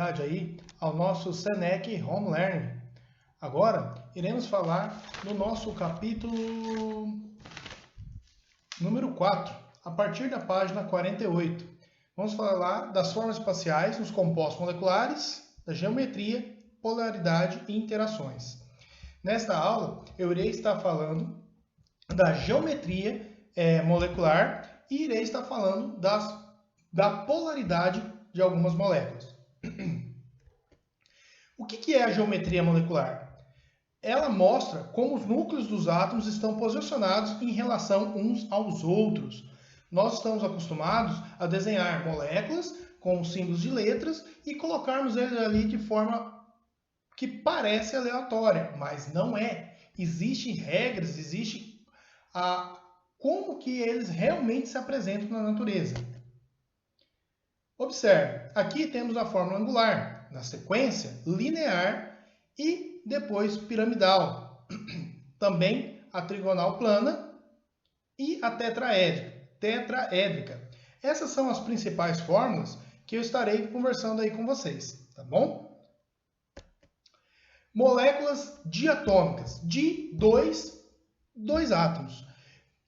continuidade aí ao nosso Senec Home Learning. Agora iremos falar no nosso capítulo número 4, a partir da página 48. Vamos falar das formas espaciais nos compostos moleculares, da geometria, polaridade e interações. Nesta aula eu irei estar falando da geometria molecular e irei estar falando da polaridade de algumas moléculas. O que é a geometria molecular? Ela mostra como os núcleos dos átomos estão posicionados em relação uns aos outros. Nós estamos acostumados a desenhar moléculas com símbolos de letras e colocarmos eles ali de forma que parece aleatória, mas não é. Existem regras, existe como que eles realmente se apresentam na natureza. Observe, aqui temos a fórmula angular, na sequência linear e depois piramidal. Também a trigonal plana e a tetraédrica. Essas são as principais fórmulas que eu estarei conversando aí com vocês, tá bom? Moléculas diatômicas de dois átomos.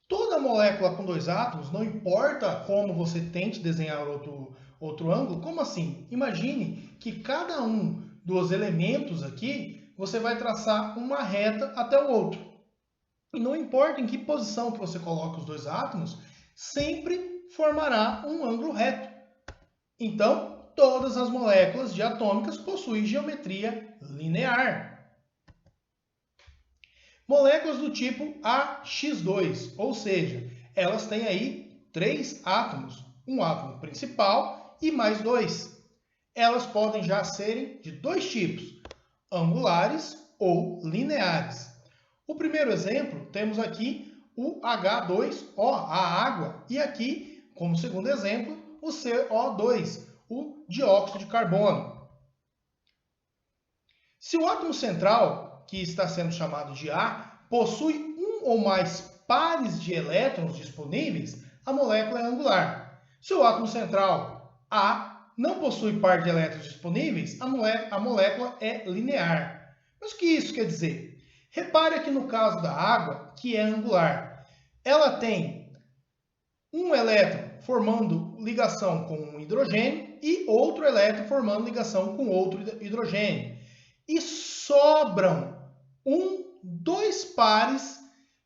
Toda molécula com dois átomos, não importa como você tente desenhar outro ângulo, como assim? Imagine que cada um dos elementos aqui, você vai traçar uma reta até o outro. E não importa em que posição que você coloque os dois átomos, sempre formará um ângulo reto. Então, todas as moléculas diatômicas possuem geometria linear. Moléculas do tipo AX2, ou seja, elas têm aí 3 átomos, um átomo principal e mais 2. Elas podem já serem de dois tipos, angulares ou lineares. O primeiro exemplo, temos aqui o H2O, a água, e aqui, como segundo exemplo, o CO2, o dióxido de carbono. Se o átomo central, que está sendo chamado de A, possui um ou mais pares de elétrons disponíveis, a molécula é angular. Se o átomo central A não possui par de elétrons disponíveis, a molécula é linear. Mas o que isso quer dizer? Repare aqui no caso da água, que é angular. Ela tem um elétron formando ligação com um hidrogênio e outro elétron formando ligação com outro hidrogênio. E sobram dois pares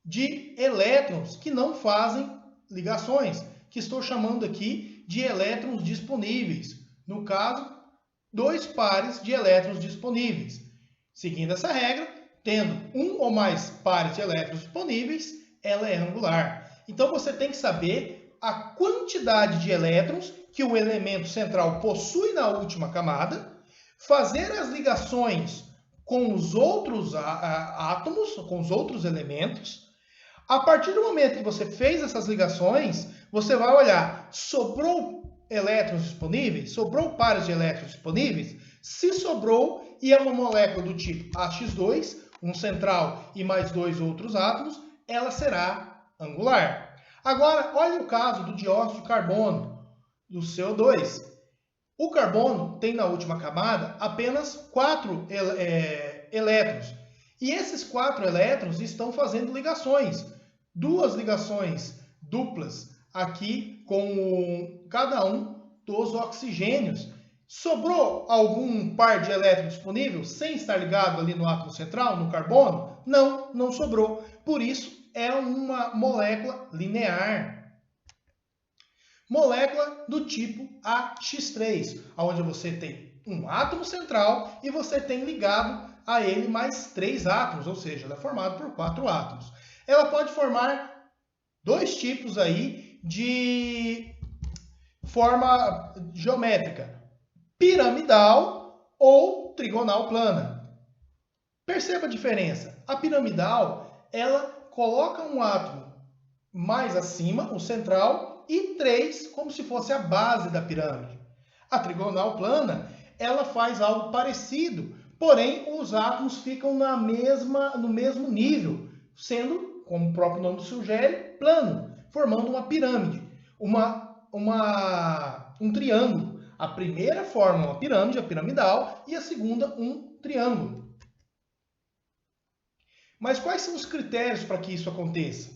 de elétrons que não fazem ligações, que estou chamando aqui de elétrons disponíveis. No caso, 2 pares de elétrons disponíveis. Seguindo essa regra, tendo um ou mais pares de elétrons disponíveis, ela é angular. Então você tem que saber a quantidade de elétrons que o elemento central possui na última camada, fazer as ligações com os outros átomos, com os outros elementos. A partir do momento que você fez essas ligações, você vai olhar, sobrou elétrons disponíveis? Sobrou pares de elétrons disponíveis? Se sobrou e é uma molécula do tipo AX2, um central e mais 2 outros átomos, ela será angular. Agora, olha o caso do dióxido de carbono, do CO2. O carbono tem na última camada apenas 4 elétrons. E esses 4 elétrons estão fazendo ligações. 2 ligações duplas aqui com cada um dos oxigênios. Sobrou algum par de elétrons disponível sem estar ligado ali no átomo central, no carbono? Não, não sobrou. Por isso, é uma molécula linear. Molécula do tipo AX3, onde você tem um átomo central e você tem ligado a ele mais 3 átomos, ou seja, ela é formada por 4 átomos. Ela pode formar 2 tipos aí de forma geométrica, piramidal ou trigonal plana. Perceba a diferença. A piramidal, ela coloca um átomo mais acima, o central, e 3 como se fosse a base da pirâmide. A trigonal plana, ela faz algo parecido, porém os átomos ficam no mesmo nível, sendo, como o próprio nome sugere, plano, formando uma pirâmide, um triângulo. A primeira forma uma pirâmide, a piramidal, e a segunda um triângulo. Mas quais são os critérios para que isso aconteça?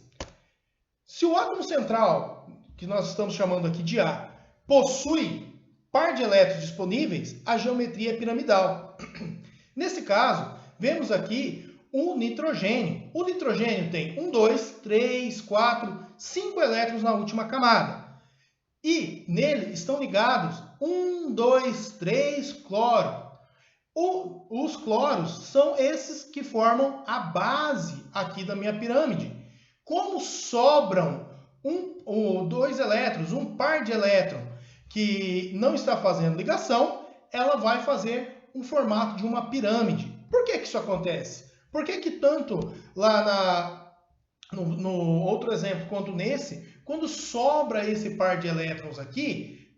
Se o átomo central, que nós estamos chamando aqui de A, possui par de elétrons disponíveis, a geometria é piramidal. Nesse caso, vemos aqui o nitrogênio. O nitrogênio tem 1, 2, 3, 4, 5 elétrons na última camada. E nele estão ligados 1, 2, 3 cloro. Os cloros são esses que formam a base aqui da minha pirâmide. Como sobram dois elétrons, um par de elétrons que não está fazendo ligação, ela vai fazer um formato de uma pirâmide. Por que isso acontece? Por que tanto lá no outro exemplo quanto nesse, quando sobra esse par de elétrons aqui,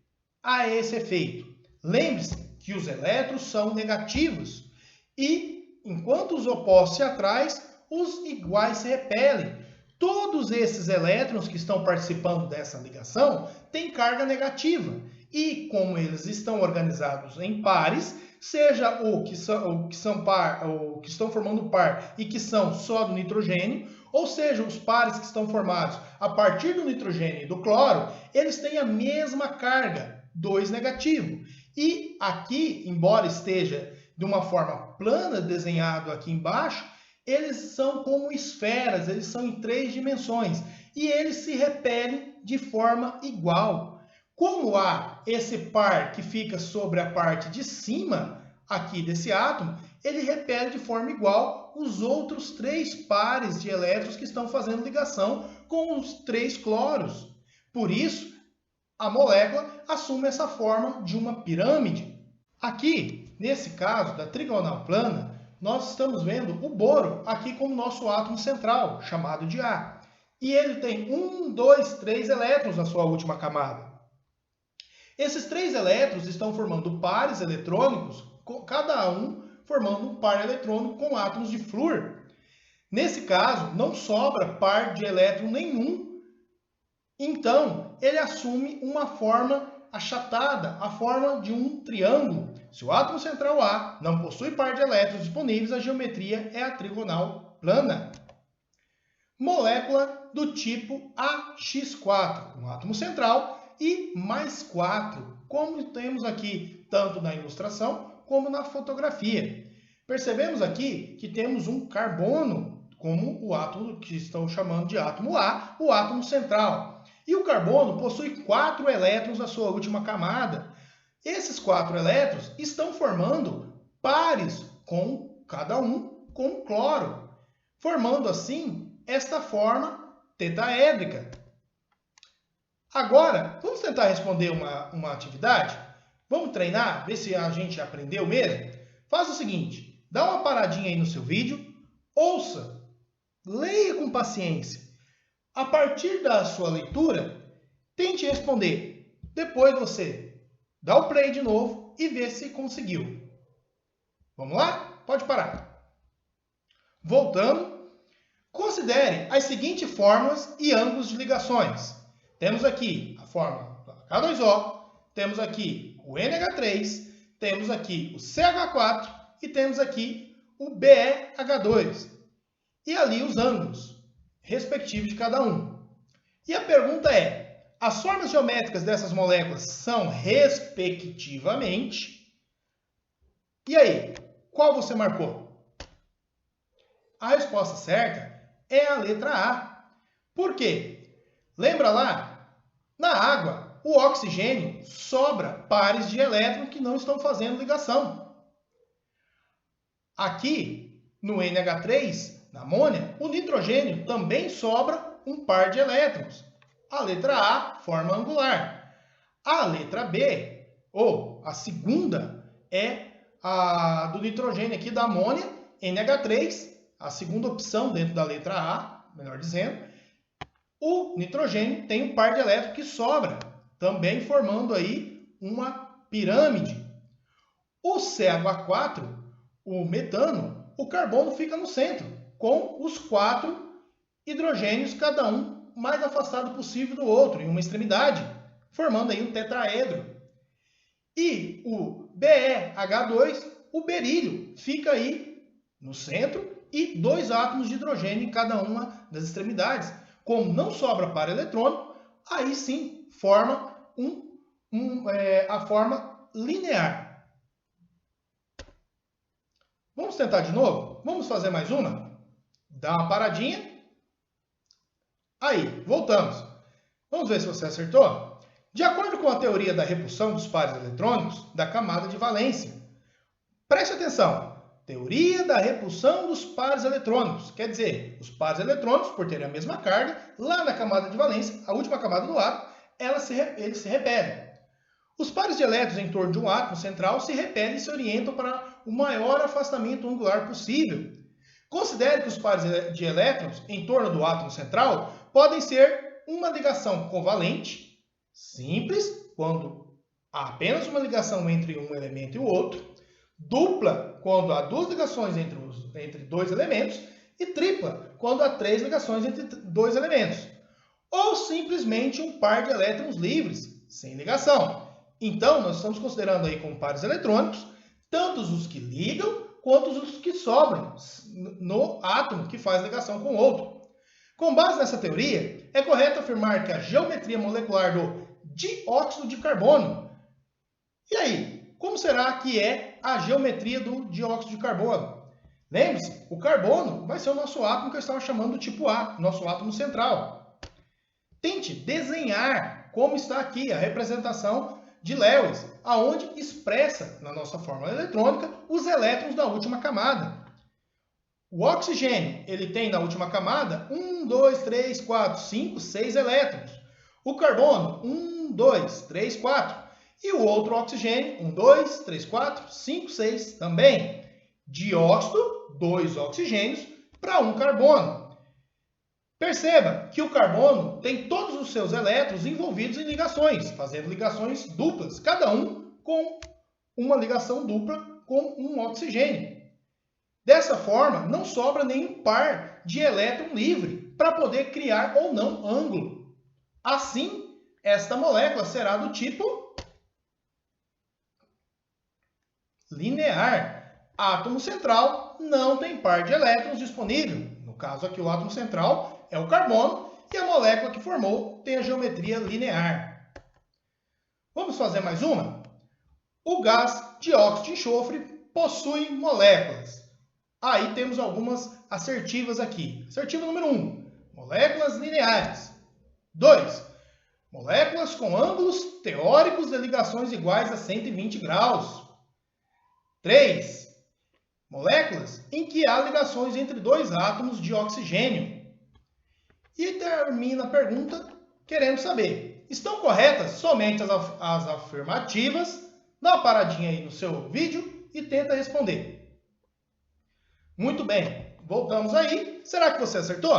há esse efeito? Lembre-se que os elétrons são negativos e, enquanto os opostos se atraem, os iguais se repelem. Todos esses elétrons que estão participando dessa ligação têm carga negativa. E como eles estão organizados em pares, seja o que estão formando par e que são só do nitrogênio, ou seja, os pares que estão formados a partir do nitrogênio e do cloro, eles têm a mesma carga, 2 negativo. E aqui, embora esteja de uma forma plana desenhado aqui embaixo, eles são como esferas, eles são em 3 dimensões e eles se repelem de forma igual. Como há esse par que fica sobre a parte de cima aqui desse átomo, ele repele de forma igual os outros 3 pares de elétrons que estão fazendo ligação com os 3 cloros. Por isso, a molécula assume essa forma de uma pirâmide. Aqui, nesse caso da trigonal plana, nós estamos vendo o boro aqui como nosso átomo central, chamado de A. E ele tem 1, 2, 3 elétrons na sua última camada. Esses 3 elétrons estão formando pares eletrônicos, cada um formando um par eletrônico com átomos de flúor. Nesse caso, não sobra par de elétron nenhum. Então, ele assume uma forma achatada, a forma de um triângulo. Se o átomo central A não possui par de elétrons disponíveis, a geometria é a trigonal plana. Molécula do tipo AX4, um átomo central e mais 4, como temos aqui tanto na ilustração como na fotografia. Percebemos aqui que temos um carbono como o átomo que estão chamando de átomo A, o átomo central. E o carbono possui 4 elétrons na sua última camada. Esses 4 elétrons estão formando pares com cada um com cloro, formando assim esta forma tetaédrica. Agora, vamos tentar responder uma atividade? Vamos treinar? Ver se a gente aprendeu mesmo? Faz o seguinte, dá uma paradinha aí no seu vídeo, ouça, leia com paciência. A partir da sua leitura, tente responder. Depois você dá o play de novo e vê se conseguiu. Vamos lá? Pode parar. Voltando, considere as seguintes fórmulas e ângulos de ligações. Temos aqui a fórmula H2O, temos aqui o NH3, temos aqui o CH4 e temos aqui o BeH2. E ali os ângulos respectivos de cada um. E a pergunta é, as formas geométricas dessas moléculas são respectivamente... E aí, qual você marcou? A resposta certa é a letra A. Por quê? Lembra lá? Na água, o oxigênio sobra pares de elétrons que não estão fazendo ligação. Aqui, no NH3, na amônia, o nitrogênio também sobra um par de elétrons. A letra A forma angular. A letra B, ou a segunda, é a do nitrogênio aqui da amônia, NH3, a segunda opção dentro da letra A, melhor dizendo. O nitrogênio tem um par de elétrons que sobra, também formando aí uma pirâmide. O CH4, o metano, o carbono fica no centro, com os 4 hidrogênios, cada um mais afastado possível do outro, em uma extremidade, formando aí um tetraedro. E o BeH2, o berílio, fica aí no centro e 2 átomos de hidrogênio em cada uma das extremidades. Como não sobra par eletrônico, aí sim forma a forma linear. Vamos tentar de novo? Vamos fazer mais uma? Dá uma paradinha. Aí, voltamos. Vamos ver se você acertou? De acordo com a teoria da repulsão dos pares eletrônicos da camada de valência. Preste atenção. Teoria da repulsão dos pares eletrônicos. Quer dizer, os pares eletrônicos, por terem a mesma carga, lá na camada de valência, a última camada do átomo, eles se repelem. Os pares de elétrons em torno de um átomo central se repelem e se orientam para o maior afastamento angular possível. Considere que os pares de elétrons em torno do átomo central podem ser uma ligação covalente, simples, quando há apenas uma ligação entre um elemento e o outro, dupla, quando há 2 ligações entre 2 elementos, e tripla, quando há 3 ligações entre 2 elementos. Ou simplesmente um par de elétrons livres, sem ligação. Então, nós estamos considerando aí como pares eletrônicos, tanto os que ligam, quanto os que sobram no átomo que faz ligação com o outro. Com base nessa teoria, é correto afirmar que a geometria molecular do dióxido de carbono. E aí, como será que é a geometria do dióxido de carbono? Lembre-se, o carbono vai ser o nosso átomo que eu estava chamando do tipo A, nosso átomo central. Tente desenhar como está aqui a representação de Lewis, aonde expressa na nossa fórmula eletrônica os elétrons da última camada. O oxigênio, ele tem na última camada 1, 2, 3, 4, 5, 6 elétrons. O carbono, 1, 2, 3, 4. E o outro oxigênio, 1, 2, 3, 4, 5, 6 também. Dióxido, 2 oxigênios para 1 carbono. Perceba que o carbono tem todos os seus elétrons envolvidos em ligações, fazendo ligações duplas, cada um com uma ligação dupla com um oxigênio. Dessa forma, não sobra nenhum par de elétron livre para poder criar ou não ângulo. Assim, esta molécula será do tipo linear. Átomo central não tem par de elétrons disponível. No caso aqui, o átomo central é o carbono e a molécula que formou tem a geometria linear. Vamos fazer mais uma? O gás dióxido de enxofre possui moléculas. Aí temos algumas assertivas aqui. Assertiva número 1, moléculas lineares. 2, moléculas com ângulos teóricos de ligações iguais a 120 graus. 3, moléculas em que há ligações entre 2 átomos de oxigênio. E termina a pergunta querendo saber, estão corretas somente as afirmativas? Dá uma paradinha aí no seu vídeo e tenta responder. Muito bem, voltamos aí. Será que você acertou?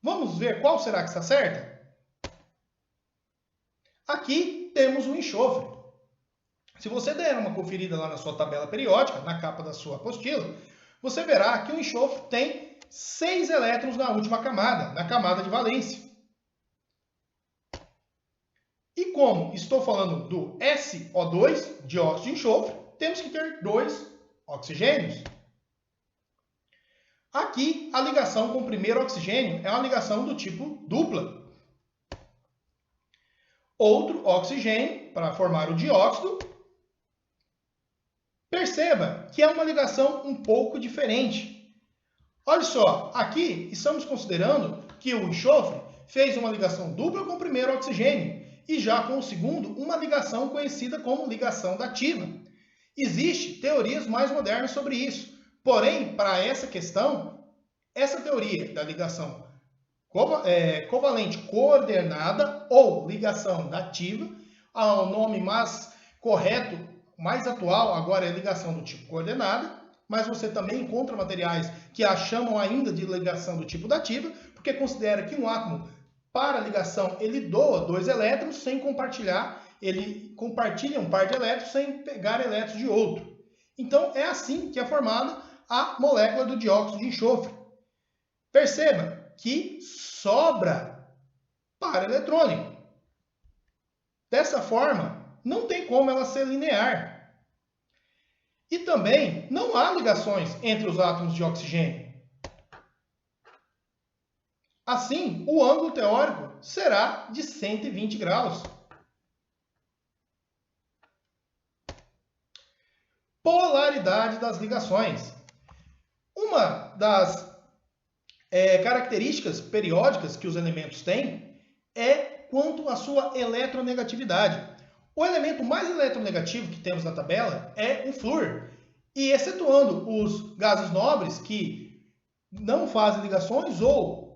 Vamos ver qual será que está certa? Aqui temos o enxofre. Se você der uma conferida lá na sua tabela periódica, na capa da sua apostila, você verá que o enxofre tem 6 elétrons na última camada, na camada de valência. E como estou falando do SO2, dióxido de enxofre, temos que ter 2 oxigênios. Aqui, a ligação com o primeiro oxigênio é uma ligação do tipo dupla. Outro oxigênio para formar o dióxido. Perceba que é uma ligação um pouco diferente. Olha só, aqui estamos considerando que o enxofre fez uma ligação dupla com o primeiro oxigênio e já com o segundo uma ligação conhecida como ligação dativa. Existem teorias mais modernas sobre isso, porém, para essa questão, essa teoria da ligação covalente coordenada ou ligação dativa, o nome mais correto, mais atual agora é ligação do tipo coordenada, mas você também encontra materiais que a chamam ainda de ligação do tipo dativa, porque considera que um átomo, para ligação, ele doa 2 elétrons sem compartilhar, ele compartilha um par de elétrons sem pegar elétrons de outro. Então, é assim que é formada a molécula do dióxido de enxofre. Perceba que sobra par eletrônico. Dessa forma, não tem como ela ser linear. E também não há ligações entre os átomos de oxigênio. Assim, o ângulo teórico será de 120 graus. Polaridade das ligações. Uma das características periódicas que os elementos têm é quanto à sua eletronegatividade. O elemento mais eletronegativo que temos na tabela é o flúor. E excetuando os gases nobres que não fazem ligações ou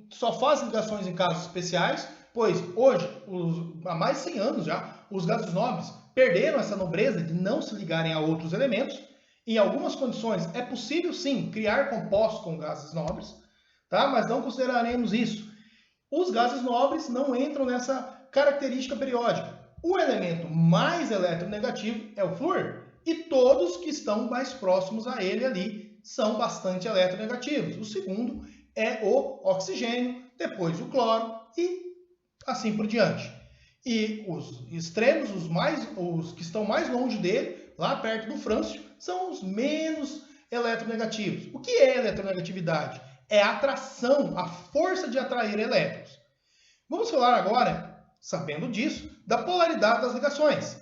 só fazem ligações em casos especiais, pois hoje, há mais de 100 anos já, os gases nobres perderam essa nobreza de não se ligarem a outros elementos. Em algumas condições é possível sim criar compostos com gases nobres, tá? Mas não consideraremos isso. Os gases nobres não entram nessa característica periódica. O elemento mais eletronegativo é o flúor e todos que estão mais próximos a ele ali são bastante eletronegativos. O segundo é o oxigênio, depois o cloro e assim por diante. E os extremos, os que estão mais longe dele, lá perto do frâncio, são os menos eletronegativos. O que é eletronegatividade? É a atração, a força de atrair elétrons. Vamos falar agora, sabendo disso, da polaridade das ligações.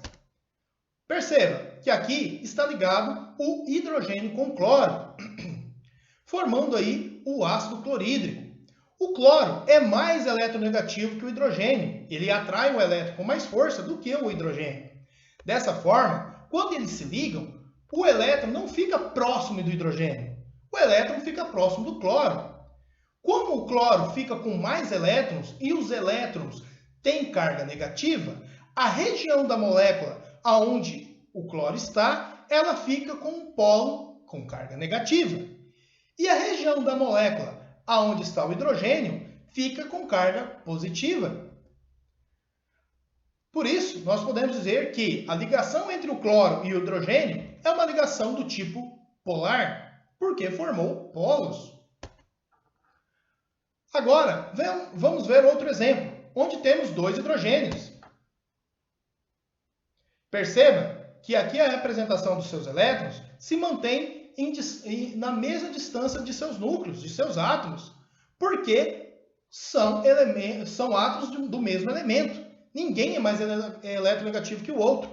Perceba que aqui está ligado o hidrogênio com cloro, formando aí o ácido clorídrico. O cloro é mais eletronegativo que o hidrogênio. Ele atrai o elétron com mais força do que o hidrogênio. Dessa forma, quando eles se ligam, o elétron não fica próximo do hidrogênio. O elétron fica próximo do cloro. Como o cloro fica com mais elétrons e os elétrons têm carga negativa, a região da molécula onde o cloro está, ela fica com um polo com carga negativa. E a região da molécula onde está o hidrogênio fica com carga positiva. Por isso, nós podemos dizer que a ligação entre o cloro e o hidrogênio é uma ligação do tipo polar, porque formou polos. Agora, vamos ver outro exemplo, onde temos dois hidrogênios. Perceba que aqui a representação dos seus elétrons se mantém na mesma distância de seus núcleos, de seus átomos, porque são átomos do mesmo elemento. Ninguém é mais eletronegativo que o outro.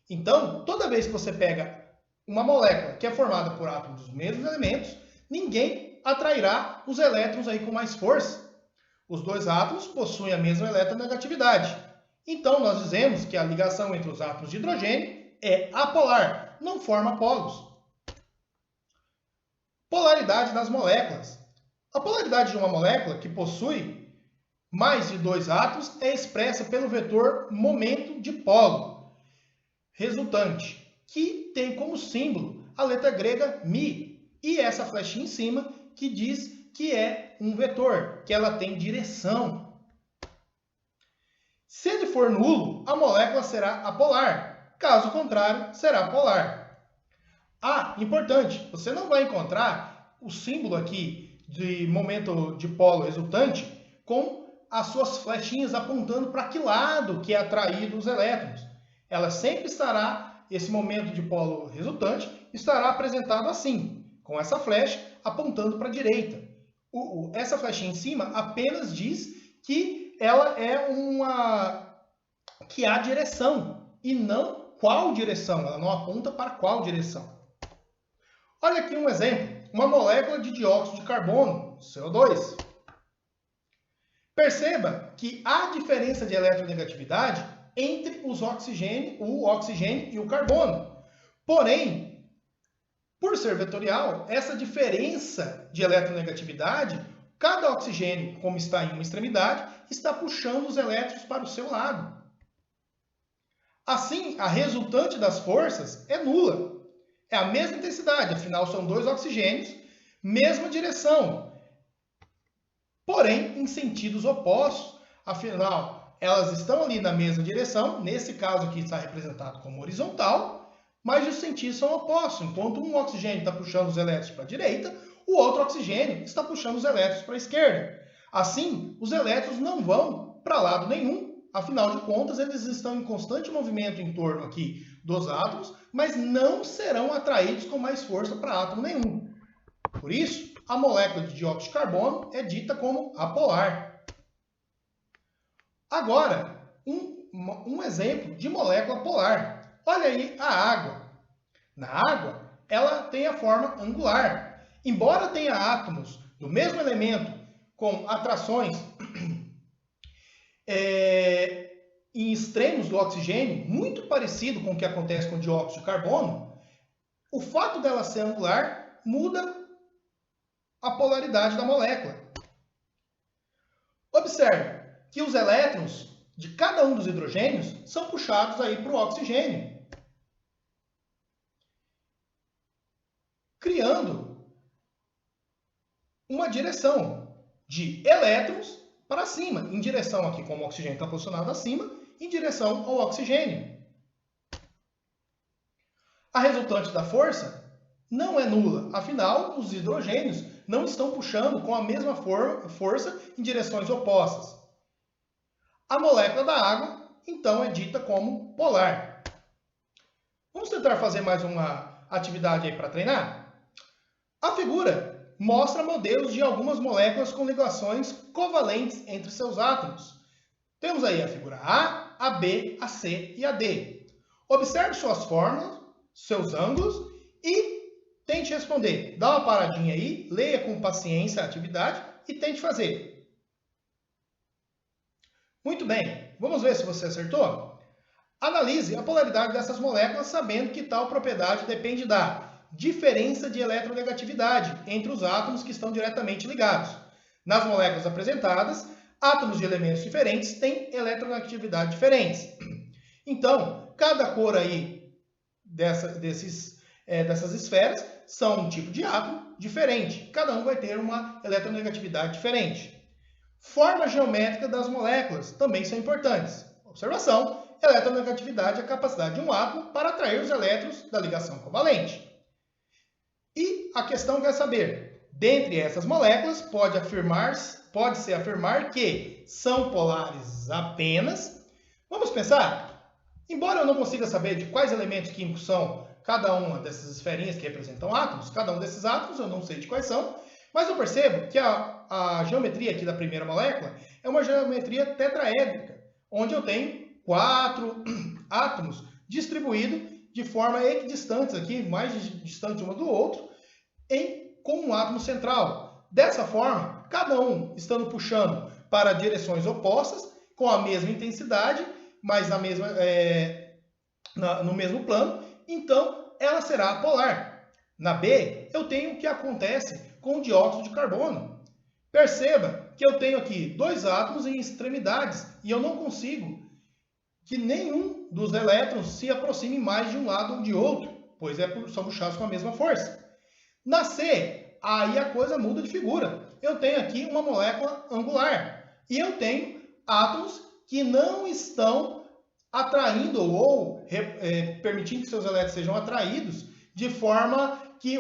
Então, toda vez que você pega uma molécula que é formada por átomos dos mesmos elementos, ninguém atrairá os elétrons aí com mais força. Os dois átomos possuem a mesma eletronegatividade. Então, nós dizemos que a ligação entre os átomos de hidrogênio é apolar, não forma polos. Polaridade das moléculas. A polaridade de uma molécula que possui mais de dois átomos é expressa pelo vetor momento de polo resultante, que tem como símbolo a letra grega μ, e essa flechinha em cima que diz que é um vetor, que ela tem direção. Se ele for nulo, a molécula será apolar, caso contrário, será polar. Importante, você não vai encontrar o símbolo aqui de momento de polo resultante com as suas flechinhas apontando para que lado que é atraído os elétrons. Ela sempre estará, esse momento de polo resultante, estará apresentado assim, com essa flecha apontando para a direita. Essa flechinha em cima apenas diz que ela é que há direção, e não qual direção, ela não aponta para qual direção. Olha aqui um exemplo, uma molécula de dióxido de carbono, CO2. Perceba que há diferença de eletronegatividade entre o oxigênio e o carbono. Porém, por ser vetorial, essa diferença de eletronegatividade, cada oxigênio, como está em uma extremidade, está puxando os elétrons para o seu lado. Assim, a resultante das forças é nula. É a mesma intensidade, afinal são dois oxigênios, mesma direção. Porém, em sentidos opostos, afinal, elas estão ali na mesma direção, nesse caso aqui está representado como horizontal, mas os sentidos são opostos. Enquanto um oxigênio está puxando os elétrons para a direita, o outro oxigênio está puxando os elétrons para a esquerda. Assim, os elétrons não vão para lado nenhum afinal de contas, eles estão em constante movimento em torno aqui dos átomos, mas não serão atraídos com mais força para átomo nenhum. Por isso, a molécula de dióxido de carbono é dita como apolar. Agora, um exemplo de molécula polar. Olha aí a água. Na água, ela tem a forma angular. Embora tenha átomos do mesmo elemento com atrações em extremos do oxigênio, muito parecido com o que acontece com o dióxido de carbono, o fato dela ser angular muda a polaridade da molécula. Observe que os elétrons de cada um dos hidrogênios são puxados aí para o oxigênio, criando uma direção de elétrons para cima, em direção aqui, como o oxigênio está posicionado acima, em direção ao oxigênio. A resultante da força não é nula, afinal, os hidrogênios não estão puxando com a mesma força em direções opostas. A molécula da água, então, é dita como polar. Vamos tentar fazer mais uma atividade aí para treinar? A figura mostra modelos de algumas moléculas com ligações covalentes entre seus átomos. Temos aí a figura A, a B, a C e a D. Observe suas fórmulas, seus ângulos e tente responder. Dá uma paradinha aí, leia com paciência a atividade e tente fazer. Muito bem, vamos ver se você acertou? Analise a polaridade dessas moléculas sabendo que tal propriedade depende da diferença de eletronegatividade entre os átomos que estão diretamente ligados. Nas moléculas apresentadas, átomos de elementos diferentes têm eletronegatividade diferentes. Então, cada cor aí dessas esferas são um tipo de átomo diferente. Cada um vai ter uma eletronegatividade diferente. Forma geométrica das moléculas também são importantes. Observação: eletronegatividade é a capacidade de um átomo para atrair os elétrons da ligação covalente. E a questão quer saber, dentre essas moléculas, pode-se afirmar que são polares apenas. Vamos pensar? Embora eu não consiga saber de quais elementos químicos são cada uma dessas esferinhas que representam átomos, cada um desses átomos eu não sei de quais são, mas eu percebo que a geometria aqui da primeira molécula é uma geometria tetraédrica, onde eu tenho 4 átomos distribuídos de forma equidistantes aqui, mais distantes um do outro, com um átomo central. Dessa forma, cada um estando puxando para direções opostas, com a mesma intensidade, mas no mesmo plano, então ela será polar. Na B, eu tenho o que acontece com o dióxido de carbono. Perceba que eu tenho aqui 2 átomos em extremidades e eu não consigo que nenhum dos elétrons se aproxime mais de um lado ou de outro, pois são puxados com a mesma força. Na C, aí a coisa muda de figura. Eu tenho aqui uma molécula angular e eu tenho átomos que não estão atraindo ou permitindo que seus elétrons sejam atraídos de forma que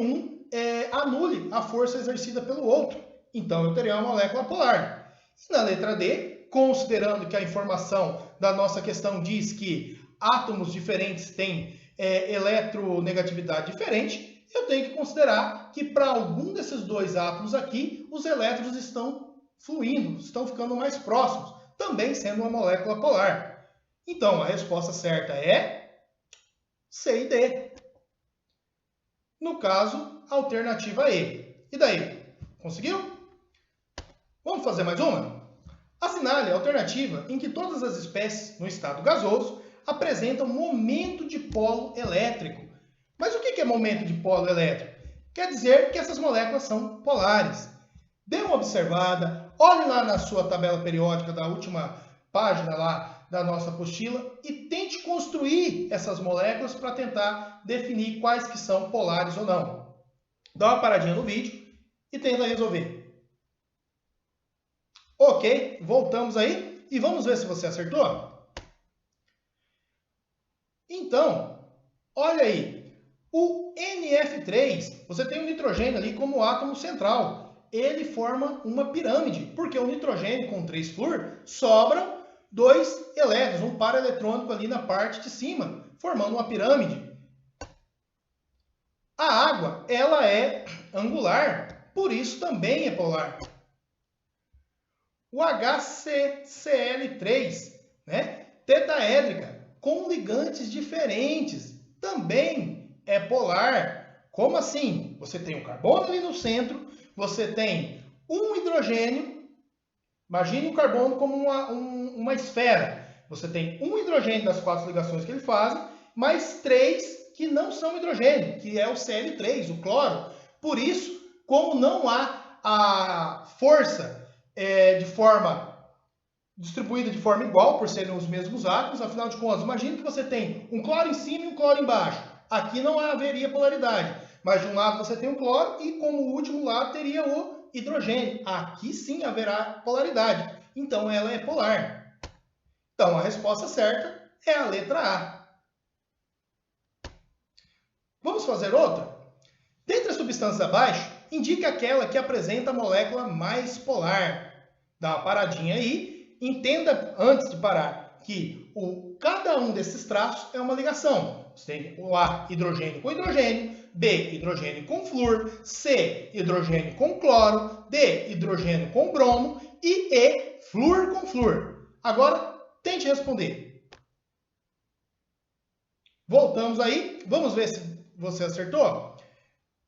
anule a força exercida pelo outro. Então eu teria uma molécula polar. E na letra D, considerando que a informação da nossa questão diz que átomos diferentes têm eletronegatividade diferente, eu tenho que considerar que para algum desses 2 átomos aqui, os elétrons estão fluindo, estão ficando mais próximos, também sendo uma molécula polar. Então, a resposta certa é C e D. No caso, a alternativa E. E daí? Conseguiu? Vamos fazer mais uma? Assinale a alternativa em que todas as espécies no estado gasoso apresentam momento de polo elétrico. Mas o que é momento de polo elétrico? Quer dizer que essas moléculas são polares. Dê uma observada, olhe lá na sua tabela periódica da última página lá da nossa apostila e tente construir essas moléculas para tentar definir quais que são polares ou não. Dá uma paradinha no vídeo e tenta resolver. Ok, voltamos aí e vamos ver se você acertou? Então, olha aí. O NF3, você tem o nitrogênio ali como átomo central. Ele forma uma pirâmide, porque o nitrogênio com 3 flúor sobram dois elétrons, um par eletrônico ali na parte de cima, formando uma pirâmide. A água, ela é angular, por isso também é polar. O HCCl3, né, tetaédrica, com ligantes diferentes, também é polar. Como assim? Você tem um carbono ali no centro, você tem um hidrogênio. Imagine o carbono como uma esfera. Você tem um hidrogênio das 4 ligações que ele faz, mais 3 que não são hidrogênio, que é o Cl3, o cloro. Por isso, como não há a força de forma distribuída de forma igual, por serem os mesmos átomos, afinal de contas, imagine que você tem um cloro em cima e um cloro embaixo. Aqui não haveria polaridade, mas de um lado você tem o cloro e como último lado teria o hidrogênio. Aqui sim haverá polaridade, então ela é polar. Então a resposta certa é a letra A. Vamos fazer outra? Dentre as substâncias abaixo, indique aquela que apresenta a molécula mais polar. Dá uma paradinha aí, entenda antes de parar que cada um desses traços é uma ligação. Você tem o A, hidrogênio com hidrogênio, B, hidrogênio com flúor, C, hidrogênio com cloro, D, hidrogênio com bromo e E, flúor com flúor. Agora, tente responder. Voltamos aí, vamos ver se você acertou.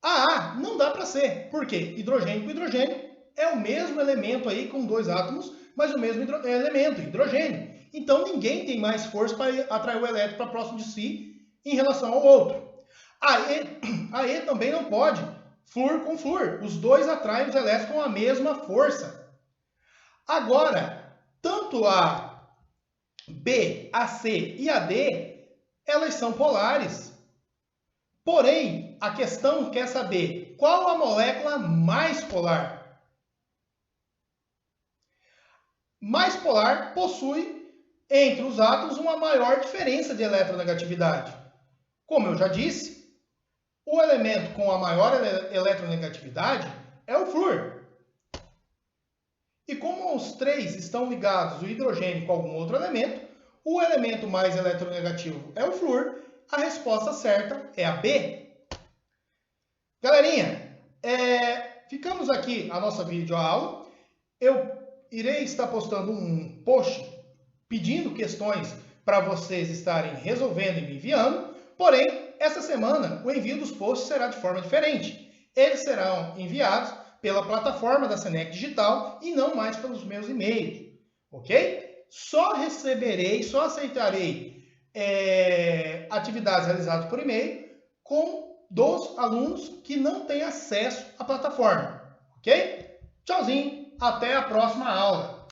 A não dá para ser, porque hidrogênio com hidrogênio é o mesmo elemento aí com dois átomos, mas o mesmo elemento, hidrogênio. Então ninguém tem mais força para atrair o elétron para próximo de si em relação ao outro. A E também não pode, flúor com flúor. Os dois atraem os elétrons com a mesma força. Agora, tanto a B, a C e a D, elas são polares. Porém, a questão quer saber qual a molécula mais polar. Mais polar possui, entre os átomos, uma maior diferença de eletronegatividade. Como eu já disse, o elemento com a maior eletronegatividade é o flúor. E como os três estão ligados, o hidrogênio com algum outro elemento, o elemento mais eletronegativo é o flúor. A resposta certa é a B. Galerinha, ficamos aqui a nossa videoaula. Eu irei estar postando um post pedindo questões para vocês estarem resolvendo e me enviando. Porém, essa semana o envio dos posts será de forma diferente. Eles serão enviados pela plataforma da Senec Digital e não mais pelos meus e-mails. Ok? Só receberei, só aceitarei atividades realizadas por e-mail dos alunos que não têm acesso à plataforma, ok? Tchauzinho, até a próxima aula.